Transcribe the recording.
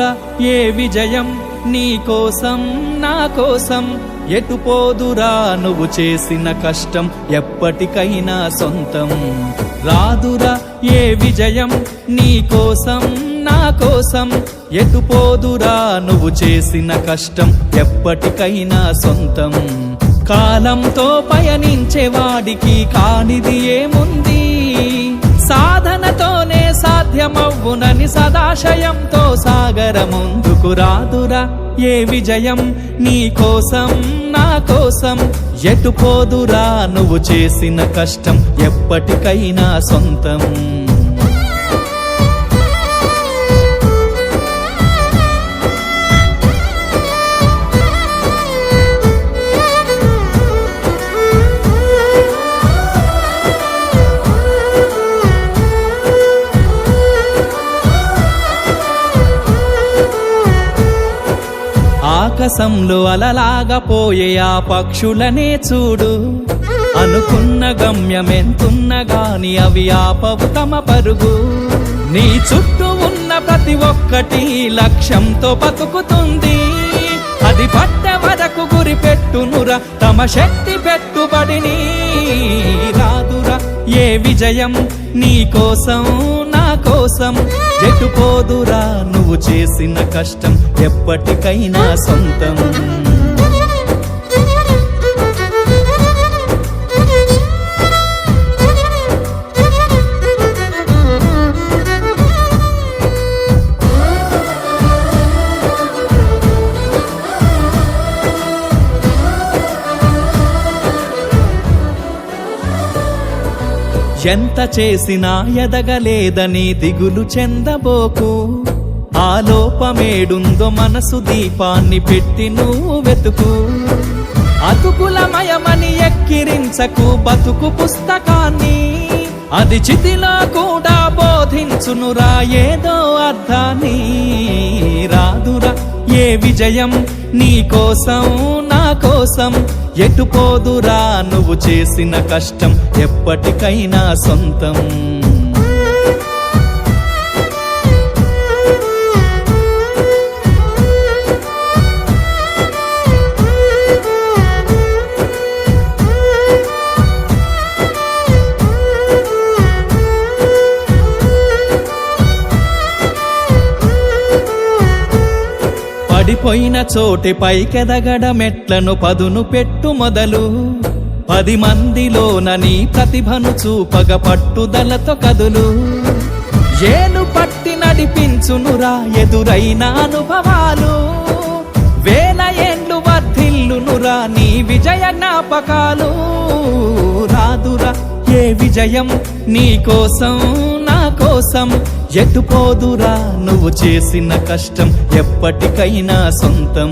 రాదురా ఏ విజయం నీ కోసం నా కోసం, ఎటు పోదురా నువ్వు చేసిన కష్టం ఎప్పటికైనా సొంతం. రాదురా ఏ విజయం నీ కోసం నా కోసం, ఎటు పోదురా నువ్వు చేసిన కష్టం ఎప్పటికైనా సొంతం. కాలంతో పయనించేవాడికి కానిది ఏముంది, సాధనతోనే సాధ్యమవ్వునని సదాశయంతో సాగర ముందుకు. రాదురా ఏ విజయం నీ కోసం నా కోసం, ఎటు పోదురా నువ్వు చేసిన కష్టం ఎప్పటికైనా సొంతం. ఆకాశంలో అలలాగా పోయే ఆ పక్షులనే చూడు, అనుకున్న గమ్యమెంతున్న గాని అవి ఆపవు తమ పరుగు. నీ చుట్టూ ఉన్న ప్రతి ఒక్కటి లక్ష్యంతో బతుకుతుంది, అది పట్టే వరకు గురి పెట్టునురా తమ శక్తి పెట్టుబడిని. రాదురా ఏ విజయం నీ కోసం నా కోసం, ఎటు పోదురా నువ్వు చేసిన కష్టం ఎప్పటికైనా సొంతం. ఎంత చేసినా ఎదగలేదని దిగులు చెందబోకు, ఆ లోపమేడుందో మనసు దీపాన్ని పెట్టి నువ్వు వెతుకు. అతుకులమయమని ఎక్కిరించకు బతుకు పుస్తకాన్ని, అది చితిలో కూడా బోధించునురా ఏదో అర్థాన్ని. రాదురా ఏ విజయం నీ కోసం నా కోసం, ఎటు పోదురా నువ్వు చేసిన కష్టం ఎప్పటికైనా సొంతం. పడిపోయిన చోటి పైకెదగడమెట్లను పదును పెట్టు మొదలు, 10 మందిలోన నీ ప్రతిభను చూపగ పట్టుదలతో కదులు. ఏలు పట్టి నడిపించునురా ఎదురైన అనుభవాలు, వేల ఏండ్లు వర్ధిల్లునురా నీ విజయ జ్ఞాపకాలు. రాదురా ఏ విజయం నీ కోసం నా కోసం, ఎటు పోదురా నువ్వు చేసిన కష్టం ఎప్పటికైనా సొంతం.